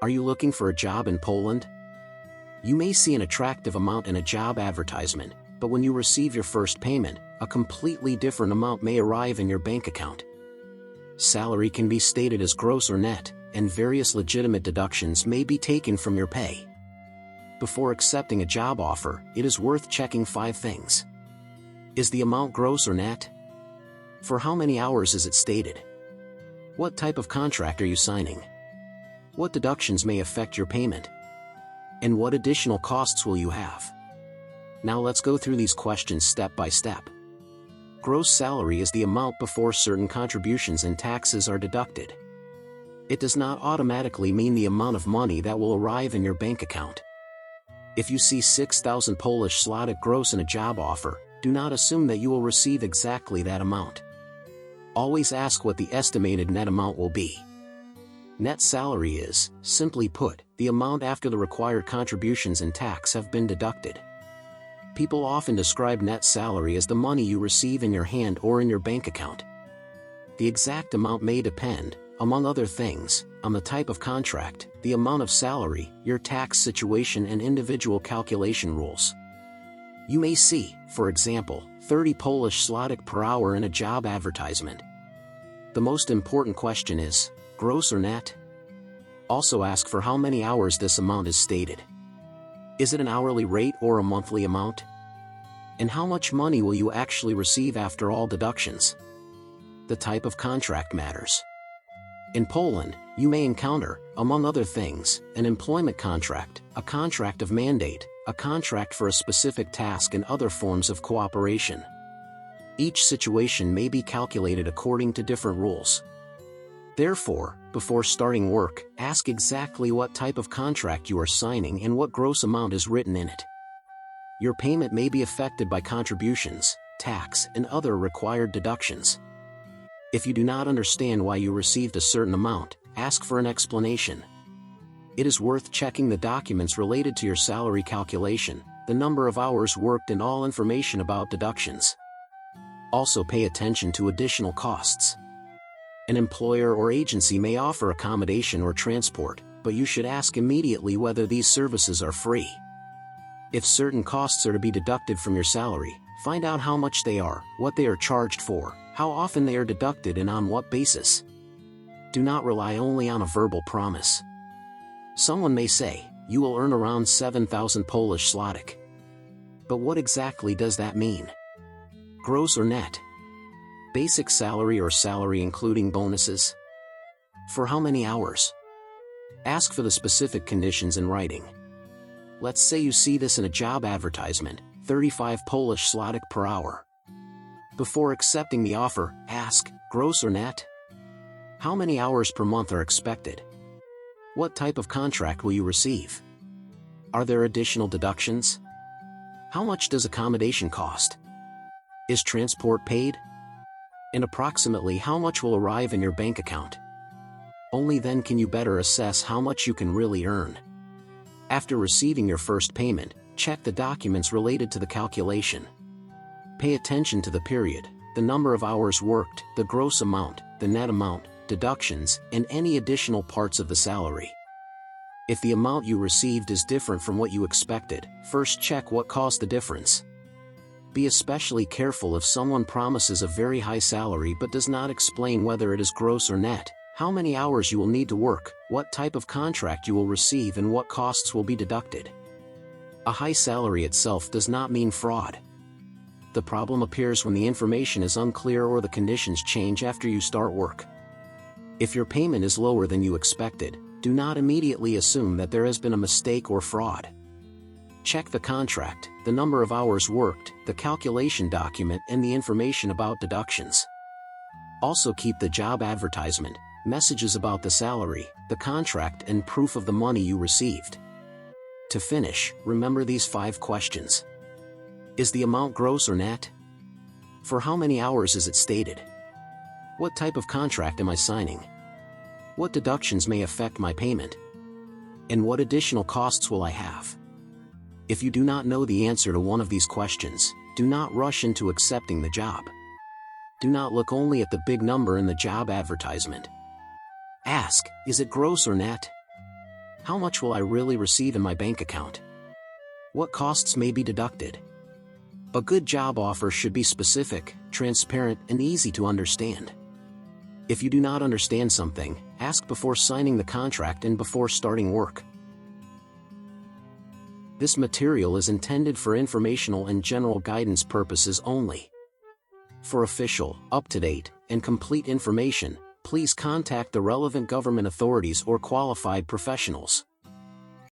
Are you looking for a job in Poland? You may see an attractive amount in a job advertisement, but when you receive your first payment, a completely different amount may arrive in your bank account. Salary can be stated as gross or net, and various legitimate deductions may be taken from your pay. Before accepting a job offer, it is worth checking 5 things. Is the amount gross or net? For how many hours is it stated? What type of contract are you signing? What deductions may affect your payment? And what additional costs will you have? Now let's go through these questions step by step. Gross salary is the amount before certain contributions and taxes are deducted. It does not automatically mean the amount of money that will arrive in your bank account. If you see 6,000 Polish zloty gross in a job offer, do not assume that you will receive exactly that amount. Always ask what the estimated net amount will be. Net salary is, simply put, the amount after the required contributions and tax have been deducted. People often describe net salary as the money you receive in your hand or in your bank account. The exact amount may depend, among other things, on the type of contract, the amount of salary, your tax situation and individual calculation rules. You may see, for example, 30 Polish zloty per hour in a job advertisement. The most important question is, gross or net? Also ask for how many hours this amount is stated. Is it an hourly rate or a monthly amount? And how much money will you actually receive after all deductions? The type of contract matters. In Poland, you may encounter, among other things, an employment contract, a contract of mandate, a contract for a specific task and other forms of cooperation. Each situation may be calculated according to different rules. Therefore, before starting work, ask exactly what type of contract you are signing and what gross amount is written in it. Your payment may be affected by contributions, tax, and other required deductions. If you do not understand why you received a certain amount, ask for an explanation. It is worth checking the documents related to your salary calculation, the number of hours worked and all information about deductions. Also pay attention to additional costs. An employer or agency may offer accommodation or transport, but you should ask immediately whether these services are free. If certain costs are to be deducted from your salary, find out how much they are, what they are charged for, how often they are deducted and on what basis. Do not rely only on a verbal promise. Someone may say, you will earn around 7,000 Polish zloty. But what exactly does that mean? Gross or net? Basic salary or salary including bonuses? For how many hours? Ask for the specific conditions in writing. Let's say you see this in a job advertisement, 35 Polish zloty per hour. Before accepting the offer, ask, gross or net? How many hours per month are expected? What type of contract will you receive? Are there additional deductions? How much does accommodation cost? Is transport paid? And approximately how much will arrive in your bank account? Only then can you better assess how much you can really earn. After receiving your first payment, check the documents related to the calculation. Pay attention to the period, the number of hours worked, the gross amount, the net amount, deductions, and any additional parts of the salary. If the amount you received is different from what you expected, first check what caused the difference. Be especially careful if someone promises a very high salary but does not explain whether it is gross or net, how many hours you will need to work, what type of contract you will receive and what costs will be deducted. A high salary itself does not mean fraud. The problem appears when the information is unclear or the conditions change after you start work. If your payment is lower than you expected, do not immediately assume that there has been a mistake or fraud. Check the contract, the number of hours worked, the calculation document and the information about deductions. Also keep the job advertisement, messages about the salary, the contract and proof of the money you received. To finish, remember these 5 questions. Is the amount gross or net? For how many hours is it stated? What type of contract am I signing? What deductions may affect my payment? And what additional costs will I have? If you do not know the answer to one of these questions, do not rush into accepting the job. Do not look only at the big number in the job advertisement. Ask, is it gross or net? How much will I really receive in my bank account? What costs may be deducted? A good job offer should be specific, transparent, and easy to understand. If you do not understand something, ask before signing the contract and before starting work. This material is intended for informational and general guidance purposes only. For official, up-to-date, and complete information, please contact the relevant government authorities or qualified professionals.